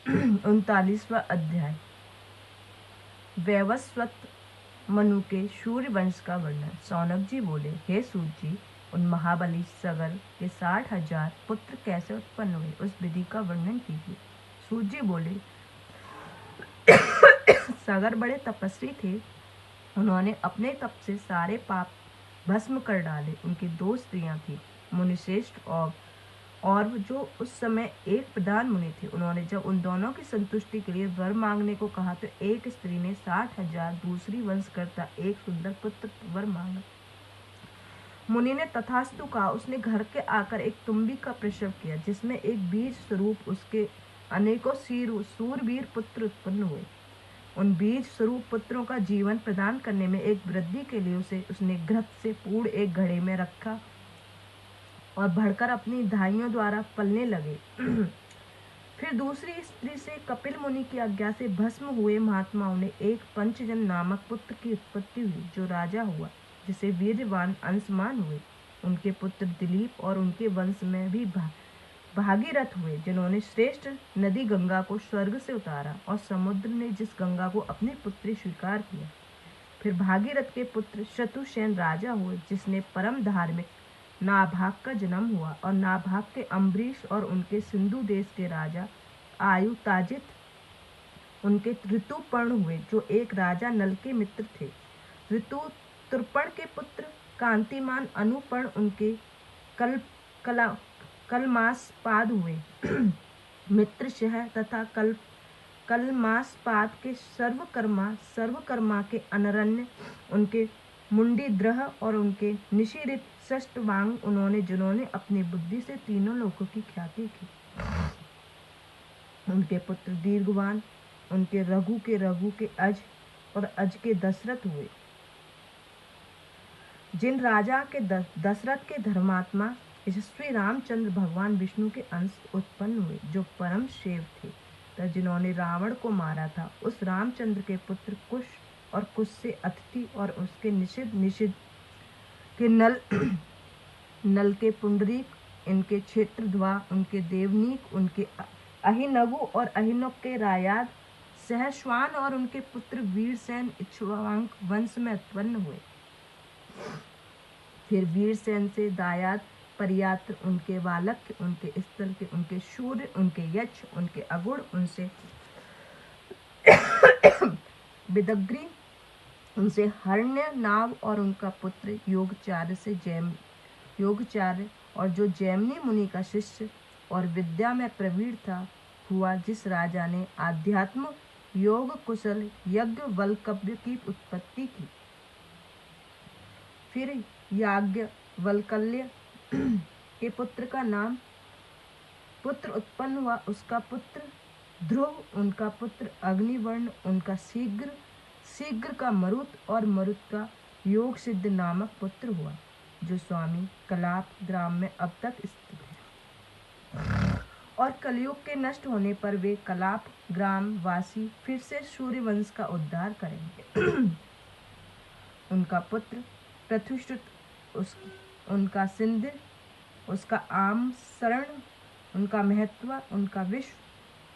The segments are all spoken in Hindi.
39वां अध्याय। वैवस्वत मनु के सूर्य वंश का वर्णन। सौनक जी बोले, हे सूत जी, उन महाबली सगर के 60,000 पुत्र कैसे उत्पन्न हुए, उस विधि का वर्णन कीजिए। सूत जी बोले, सगर बड़े तपस्वी थे। उन्होंने अपने तप से सारे पाप भस्म कर डाले। उनकी 2 स्त्रियां थी, मुनिश्रेष्ठ और जो उस समय एक प्रधान मुनि थे। उन्होंने जब उन दोनों की संतुष्टि के लिए वर मांगने को कहा तो एक स्त्री ने 60,000 दूसरी वंश करता एक सुंदर पुत्र वर मांगा। मुनि ने तथास्तु कहा। उसने घर के आकर एक तुम्बी का प्रसव किया, जिसमें एक बीज स्वरूप उसके अनेकों सूरवीर पुत्र उत्पन्न हुए। उन बीज स्वरूप पुत्रों का जीवन प्रदान करने में एक वृद्धि के लिए उसने घृत से पूर्ण एक घड़े में रखा और बढ़कर अपनी दाइयों द्वारा पलने लगे। फिर दूसरी स्त्री से कपिल मुनि की आज्ञा से भस्म हुए महात्माओं ने एक पंचजन नामक पुत्र की उत्पत्ति हुई, जो राजा हुआ, जिसे वीरवान अंशमान हुए। उनके पुत्र दिलीप और उनके वंश में भी भागीरथ हुए, जिन्होंने श्रेष्ठ नदी गंगा को स्वर्ग से उतारा और समुद्र ने जिस गंगा को अपनी पुत्री स्वीकार किया। फिर भागीरथ के पुत्र शत्रुसेन राजा हुए, जिसने परम धार्मिक नाभाग का जन्म हुआ, और नाभाग के अम्बरीश और उनके सिंधु देश के राजा आयुताजित उनके ऋतुपर्ण हुए, जो एक राजा नल के मित्र थे। ऋतुतृपण के पुत्र कांतिमान अनुपर्ण उनके कलमासपाद हुए। मित्रशह तथा कलमासपाद के सर्वकर्मा के अनरण्य उनके मुंडीद्रह और उनके निशिरित षष्टवांग उन्होंने, जिन्होंने अपनी बुद्धि से तीनों लोकों की ख्याति की। उनके पुत्र दीर्घवान उनके रघु के अज और अज के दशरथ हुए। जिन राजा के दशरथ के धर्मात्मा यशस्वी रामचंद्र भगवान विष्णु के अंश उत्पन्न हुए, जो परम शिव थे, तथा जिन्होंने रावण को मारा था। उस रामचंद्र के पुत्र कुश और कुश से अतिथि और उसके निषिद्ध के नल के पुंडरीक, इनके क्षेत्रध्वा, उनके देवनीक, उनके अहिनगु और अहिनक के रायाद, सहस्वान और उनके पुत्र वीरसेन इक्ष्वाक वंश में उत्पन्न हुए। फिर वीरसेन से दायाद, परियात्र, उनके वालक्य, उनके स्थल के, उनके शूर, उनके यक्ष, उनके अगुण, उनसे विदग्री, उनसे हरण्य नाव और उनका पुत्र योगचार्य और जो जैमिनी मुनि का शिष्य और विद्या में प्रवीण था हुआ, जिस राजा ने आध्यात्म योग कुशल याज्ञवल्क्य की उत्पत्ति की। फिर याज्ञवल्क्य के पुत्र का नाम पुत्र उत्पन्न हुआ। उसका पुत्र ध्रुव, उनका पुत्र अग्निवर्ण, उनका शीघ्र का मरुत और मरुत का योग सिद्ध नामक पुत्र हुआ, जो स्वामी कलाप ग्राम में अब तक स्थित है। और कलयुग के नष्ट होने पर वे कलाप ग्राम वासी फिर से सूर्यवंश का उद्धार करेंगे। उनका पुत्र पृथुश्रुत, उनका सिंध, उसका आम शरण, उनका महत्व, उनका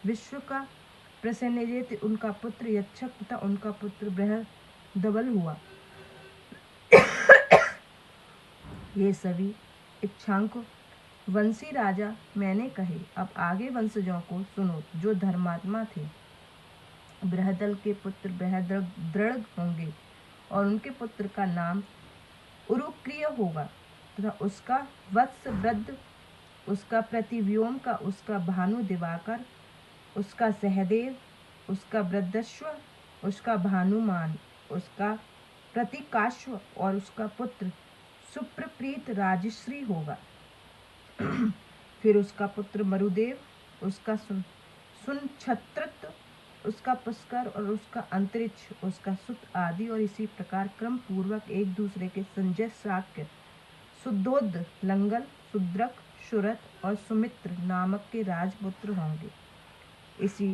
विश्व का प्रसेनजित, उनका पुत्र यक्षक तथा उनका पुत्र बृहदबल हुआ। ये सभी इक्ष्वाक वंशी राजा मैंने कहे। अब आगे वंशजों को सुनो, जो धर्मात्मा थे। बृहदल के पुत्र बृहद्रढ़ होंगे और उनके पुत्र का नाम उरुक्रिय होगा, तथा उसका वत्स वृद्ध, उसका प्रतिव्योम का, उसका भानु दिवाकर, उसका सहदेव, उसका वृद्धश्व, उसका भानुमान, उसका प्रतिकाश्व और उसका पुत्र सुप्रप्रीत राजश्री होगा। फिर उसका पुत्र मरुदेव, उसका सुनक्षत्रत्व, उसका पुष्कर और उसका अंतरिक्ष, उसका सुत आदि, और इसी प्रकार क्रम पूर्वक एक दूसरे के संजय, शाक्य, शुद्धोद, लंगल, शुद्रक, शुरत और सुमित्र नामक के राजपुत्र होंगे। इसी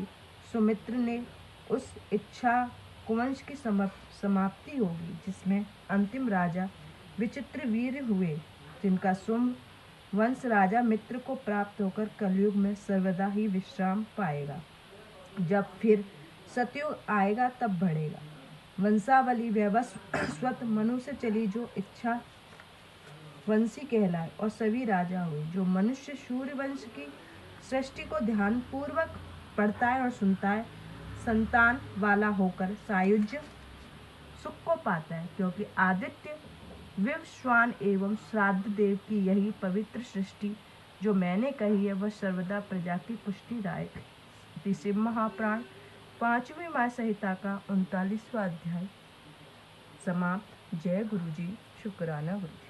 सुमित्र ने उस इच्छा कुवंश की समाप्ति होगी, जिसमें अंतिम राजा विचित्र वीर हुए, जिनका शुंभ वंश राजा मित्र को प्राप्त होकर कलयुग में सर्वदा ही विश्राम पाएगा। जब फिर सतयुग आएगा तब बढ़ेगा। वंशावली वैवस्वत मनु से चली जो इच्छा वंशी कहलाए और सभी राजा हुए। जो मनुष्य सूर्य वंश की सृष्टि को ध्यान पूर्वक पढ़ता है और सुनता है, संतान वाला होकर सायुज्य सुख को पाता है, क्योंकि आदित्य विवस्वान एवं श्राद्ध देव की यही पवित्र सृष्टि जो मैंने कही है वह सर्वदा प्रजा की पुष्टिदायक है। शिव महापुराण 5वीं माह संहिता का 39वां अध्याय समाप्त। जय गुरु जी, शुक्राना गुरु जी।